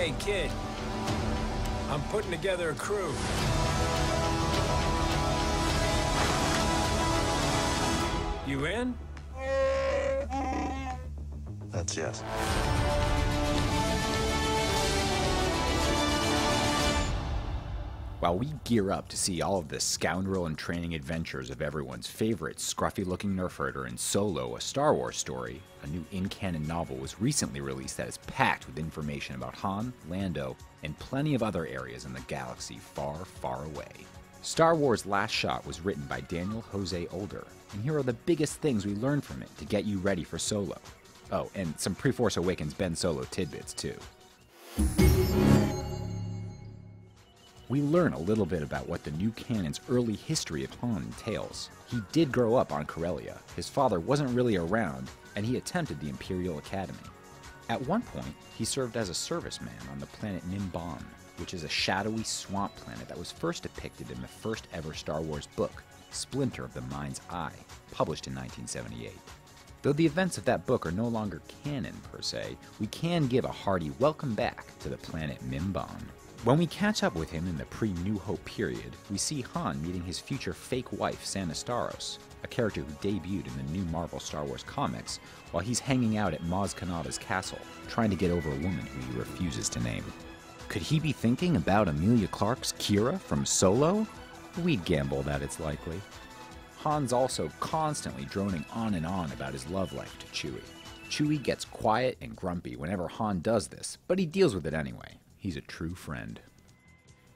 Hey, kid. I'm putting together a crew. You in? That's yes. While we gear up to see all of the scoundrel and training adventures of everyone's favorite scruffy-looking nerf herder in Solo, a Star Wars story, a new in-canon novel was recently released that is packed with information about Han, Lando, and plenty of other areas in the galaxy far, far away. Star Wars Last Shot was written by Daniel Jose Older, and here are the biggest things we learned from it to get you ready for Solo. Oh, and some pre-Force Awakens Ben Solo tidbits too. We learn a little bit about what the new canon's early history of Han entails. He did grow up on Corellia, his father wasn't really around, and he attempted the Imperial Academy. At one point, he served as a serviceman on the planet Mimban, which is a shadowy swamp planet that was first depicted in the first ever Star Wars book, Splinter of the Mind's Eye, published in 1978. Though the events of that book are no longer canon per se, we can give a hearty welcome back to the planet Mimban. When we catch up with him in the pre-New Hope period, we see Han meeting his future fake wife, Sana Starros, a character who debuted in the new Marvel Star Wars comics, while he's hanging out at Maz Kanata's castle, trying to get over a woman who he refuses to name. Could he be thinking about Emilia Clarke's Kira from Solo? We'd gamble that it's likely. Han's also constantly droning on and on about his love life to Chewie. Chewie gets quiet and grumpy whenever Han does this, but he deals with it anyway. He's a true friend.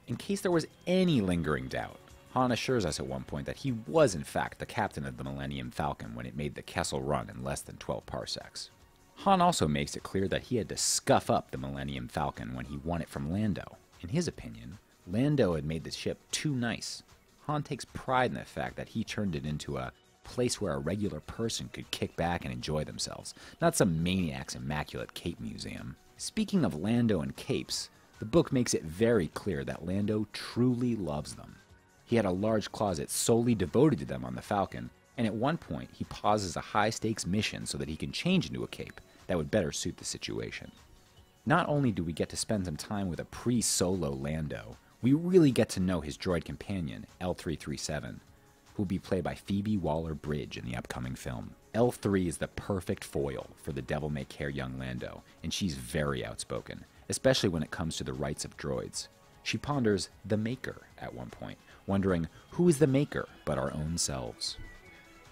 In case there was any lingering doubt, Han assures us at one point that he was in fact the captain of the Millennium Falcon when it made the Kessel Run in less than 12 parsecs. Han also makes it clear that he had to scuff up the Millennium Falcon when he won it from Lando. In his opinion, Lando had made the ship too nice. Han takes pride in the fact that he turned it into a place where a regular person could kick back and enjoy themselves, not some maniac's immaculate cape museum. Speaking of Lando and capes, the book makes it very clear that Lando truly loves them. He had a large closet solely devoted to them on the Falcon, and at one point he pauses a high-stakes mission so that he can change into a cape that would better suit the situation. Not only do we get to spend some time with a pre-Solo Lando, we really get to know his droid companion, L337, who will be played by Phoebe Waller-Bridge in the upcoming film. L3 is the perfect foil for the devil-may-care young Lando, and she's very outspoken, especially when it comes to the rights of droids. She ponders the Maker at one point, wondering who is the Maker but our own selves.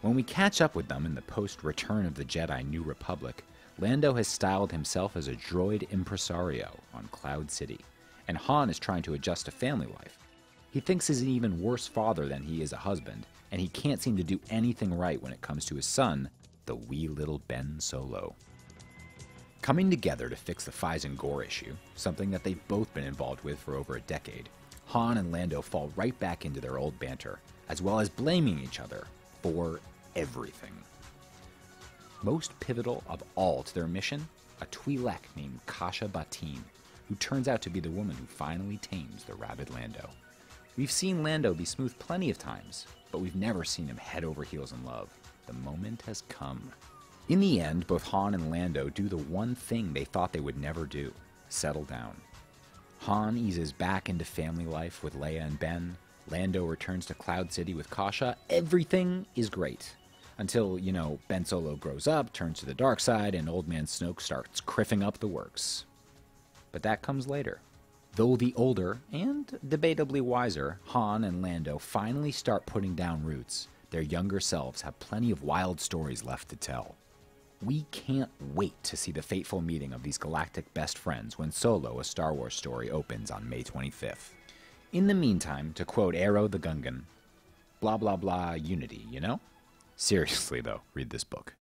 When we catch up with them in the post-Return of the Jedi New Republic, Lando has styled himself as a droid impresario on Cloud City, and Han is trying to adjust to family life. He thinks he's an even worse father than he is a husband, and he can't seem to do anything right when it comes to his son, the wee little Ben Solo. Coming together to fix the Fyzen Gore issue, something that they've both been involved with for over a decade, Han and Lando fall right back into their old banter, as well as blaming each other for everything. Most pivotal of all to their mission, a Twi'lek named Kasha Batin, who turns out to be the woman who finally tames the rabid Lando. We've seen Lando be smooth plenty of times, but we've never seen him head over heels in love. The moment has come. In the end, both Han and Lando do the one thing they thought they would never do: settle down. Han eases back into family life with Leia and Ben. Lando returns to Cloud City with Kasha. Everything is great. Until, Ben Solo grows up, turns to the dark side, and Old Man Snoke starts criffing up the works. But that comes later. Though the older, and debatably wiser, Han and Lando finally start putting down roots, their younger selves have plenty of wild stories left to tell. We can't wait to see the fateful meeting of these galactic best friends when Solo, a Star Wars story, opens on May 25th. In the meantime, to quote Aero the Gungan, blah blah blah unity, you know? Seriously though, read this book.